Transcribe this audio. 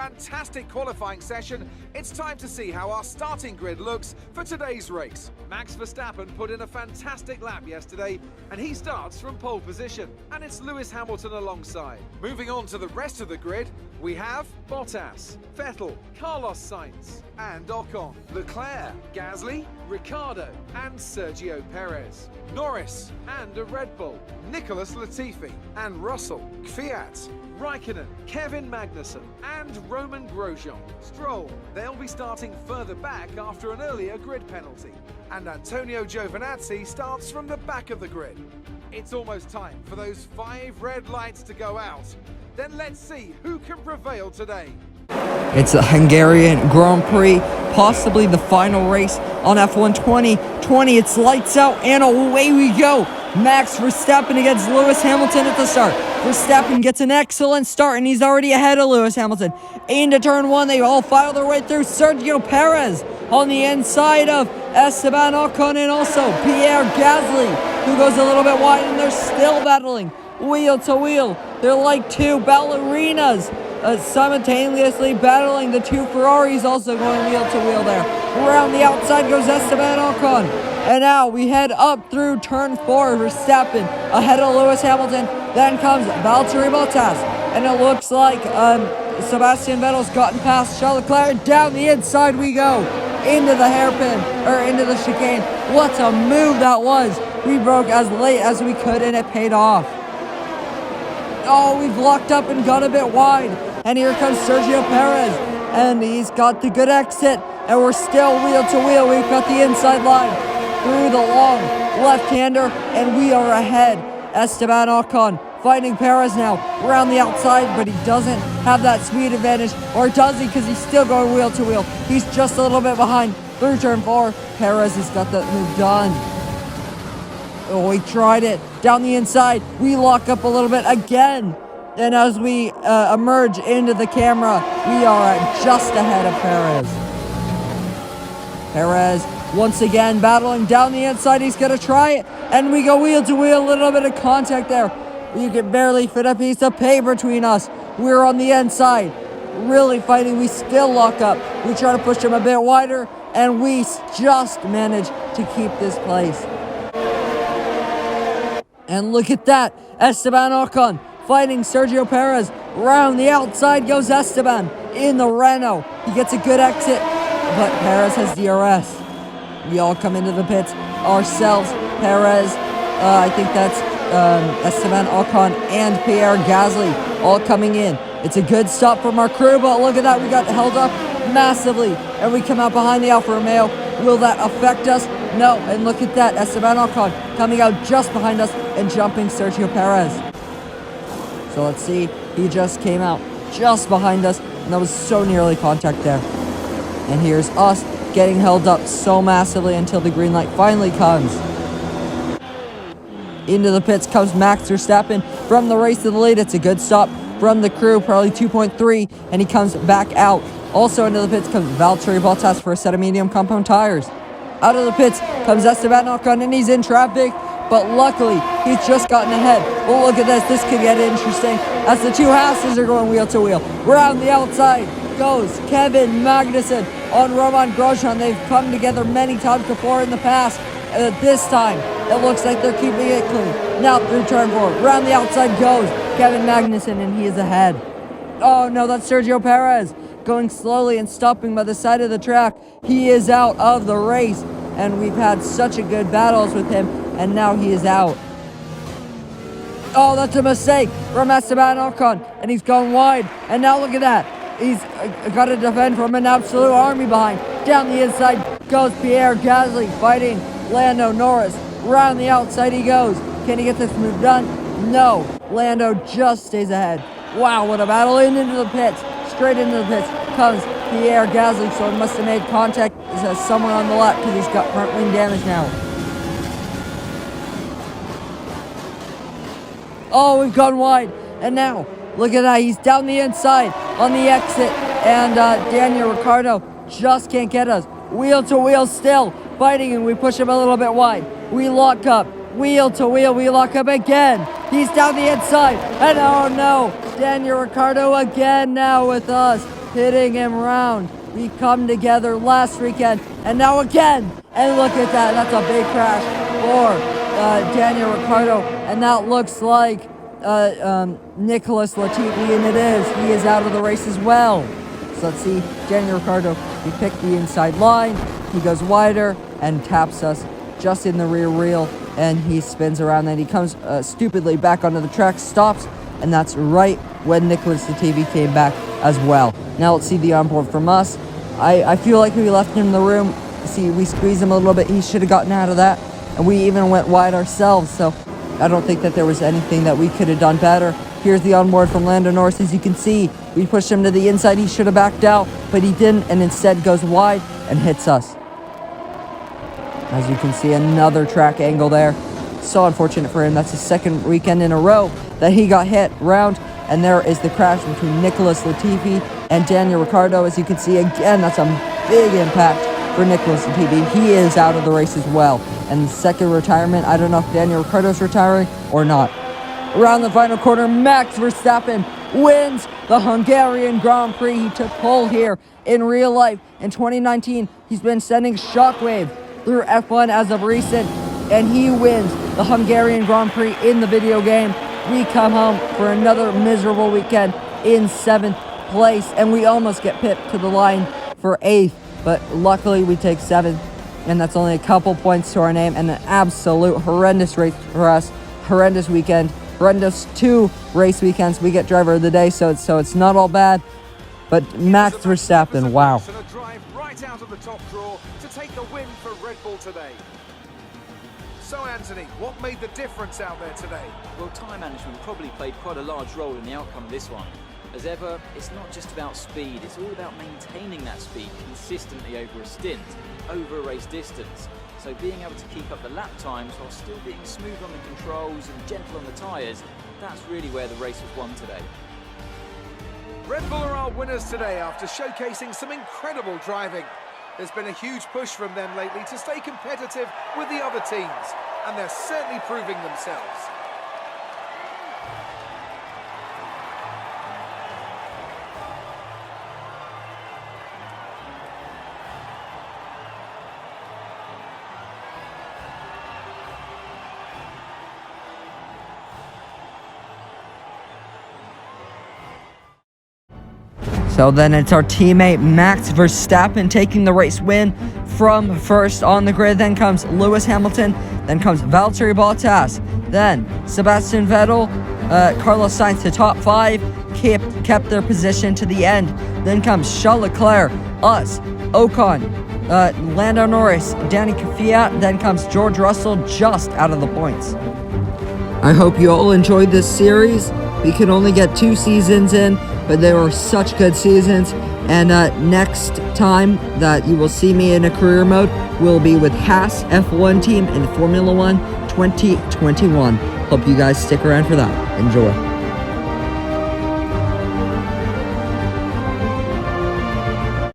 fantastic qualifying session, it's time to see how our starting grid looks for today's race. Max Verstappen put in a fantastic lap yesterday, and he starts from pole position, and it's Lewis Hamilton alongside. Moving on to the rest of the grid, we have Bottas, Vettel, Carlos Sainz, and Ocon, Leclerc, Gasly, Ricciardo, and Sergio Perez, Norris, and a Red Bull, Nicholas Latifi, and Russell, Kvyat, Raikkonen, Kevin Magnussen, and Roman Grosjean. Stroll, they'll be starting further back after an earlier grid penalty. And Antonio Giovinazzi starts from the back of the grid. It's almost time for those 5 red lights to go out. Then let's see who can prevail today. It's the Hungarian Grand Prix, possibly the final race on F1 2020. It's lights out and away we go. Max Verstappen against Lewis Hamilton at the start. Verstappen gets an excellent start and he's already ahead of Lewis Hamilton. Into turn 1, they all file their way through. Sergio Perez on the inside of Esteban Ocon and also Pierre Gasly, who goes a little bit wide, and they're still battling wheel to wheel. They're like two ballerinas simultaneously battling. The two Ferraris also going wheel to wheel there. Around the outside goes Esteban Ocon. And now we head up through turn 4. Verstappen ahead of Lewis Hamilton. Then comes Valtteri Bottas. And it looks like Sebastian Vettel's gotten past Charles Leclerc. Down the inside we go. Into the hairpin, or into the chicane. What a move that was. We broke as late as we could and it paid off. Oh, we've locked up and got a bit wide. And here comes Sergio Perez. And he's got the good exit. And we're still wheel to wheel. We've got the inside line through the long left-hander. And we are ahead. Esteban Ocon fighting Perez now around the outside. But he doesn't have that speed advantage. Or does he? Because he's still going wheel to wheel. He's just a little bit behind through turn 4. Perez has got that move done. Oh, he tried it. Down the inside, we lock up a little bit again. And as we emerge into the camera, we are just ahead of Perez. Perez, once again, battling down the inside. He's going to try it. And we go wheel to wheel. A little bit of contact there. You can barely fit a piece of paper between us. We're on the inside. Really fighting. We still lock up. We try to push him a bit wider. And we just manage to keep this place. And look at that, Esteban Ocon fighting Sergio Perez. Round the outside goes Esteban in the Renault. He gets a good exit, but Perez has DRS. We all come into the pits ourselves. Perez, I think that's Esteban Ocon and Pierre Gasly all coming in. It's a good stop from our crew, but look at that, we got held up massively. And we come out behind the Alfa Romeo. Will that affect us? No, and look at that, Esteban Ocon coming out just behind us and jumping Sergio Perez. So let's see, he just came out just behind us, and that was so nearly contact there. And here's us getting held up so massively until the green light finally comes. Into the pits comes Max Verstappen from the race to the lead. It's a good stop from the crew, probably 2.3, and he comes back out. Also into the pits comes Valtteri Bottas for a set of medium compound tires. Out of the pits comes Esteban Ocon, and he's in traffic, but luckily he's just gotten ahead. Well, look at this. This could get interesting as the two Haas's are going wheel to wheel. Round the outside goes Kevin Magnussen on Roman Grosjean. They've come together many times before in the past. This time, it looks like they're keeping it clean. Now through turn 4. Round the outside goes Kevin Magnussen, and he is ahead. Oh no, that's Sergio Perez. Going slowly and stopping by the side of the track. He is out of the race, and we've had such a good battles with him, and now he is out. Oh, that's a mistake from Esteban Ocon, and he's gone wide, and now look at that. He's got to defend from an absolute army behind. Down the inside goes Pierre Gasly fighting Lando Norris. Round the outside he goes. Can he get this move done? No. Lando just stays ahead. Wow, what a battle. Into the pits. Straight into the pits comes Pierre Gasly, so he must have made contact somewhere on the lap because he's got front wing damage now. Oh, we've gone wide. And now, look at that. He's down the inside on the exit. And Daniel Ricciardo just can't get us. Wheel to wheel still fighting, and we push him a little bit wide. We lock up. Wheel to wheel. We lock up again. He's down the inside. And oh no. Daniel Ricciardo again now with us. hitting him round. We come together last weekend, and now again. And look at that. That's a big crash for Daniel Ricciardo, and that looks like Nicholas Latifi, and it is. He is out of the race as well. So let's see. Daniel Ricciardo, he picked the inside line. He goes wider and taps us just in the rear wheel, and he spins around. Then he comes stupidly back onto the track, stops, and that's right when Nicholas Latifi came back as well. Now let's see the onboard from us. I feel like we left him in the room. See, we squeezed him a little bit. He should have gotten out of that, and we even went wide ourselves, so I don't think that there was anything that we could have done better. Here's the onboard from Lando Norris. As you can see, we pushed him to the inside. He should have backed out, but he didn't, and instead goes wide and hits us. As you can see, another track angle there. So unfortunate for him. That's the second weekend in a row that he got hit round. And there is the crash between Nicholas Latifi and Daniel Ricciardo. As you can see, again, that's a big impact for Nicholas Latifi. He is out of the race as well. And the second retirement, I don't know if Daniel Ricciardo's retiring or not. Around the final corner, Max Verstappen wins the Hungarian Grand Prix. He took pole here in real life. In 2019, he's been sending shockwave through F1 as of recent, and he wins the Hungarian Grand Prix in the video game. We come home for another miserable weekend in 7th place, and we almost get pipped to the line for 8th, but luckily we take 7th, and that's only a couple points to our name, and an absolute horrendous race for us. Horrendous weekend, horrendous 2 race weekends. We get driver of the day, so it's not all bad, but Max Verstappen, wow. And a drive right out of the top draw to take the win for Red Bull today. So Anthony, what made the difference out there today? Well, time management probably played quite a large role in the outcome of this one. As ever, it's not just about speed, it's all about maintaining that speed consistently over a stint, over a race distance. So being able to keep up the lap times while still being smooth on the controls and gentle on the tyres, that's really where the race was won today. Red Bull are our winners today after showcasing some incredible driving. There's been a huge push from them lately to stay competitive with the other teams, and they're certainly proving themselves. So then it's our teammate Max Verstappen taking the race win from first on the grid. Then comes Lewis Hamilton. Then comes Valtteri Bottas. Then Sebastian Vettel, Carlos Sainz to top 5, kept their position to the end. Then comes Charles Leclerc, us, Ocon, Lando Norris, Danny Kvyat. Then comes George Russell just out of the points. I hope you all enjoyed this series. We could only get 2 seasons in, but they were such good seasons. And next time that you will see me in a career mode will be with Haas F1 team in Formula 1 2021. Hope you guys stick around for that. Enjoy.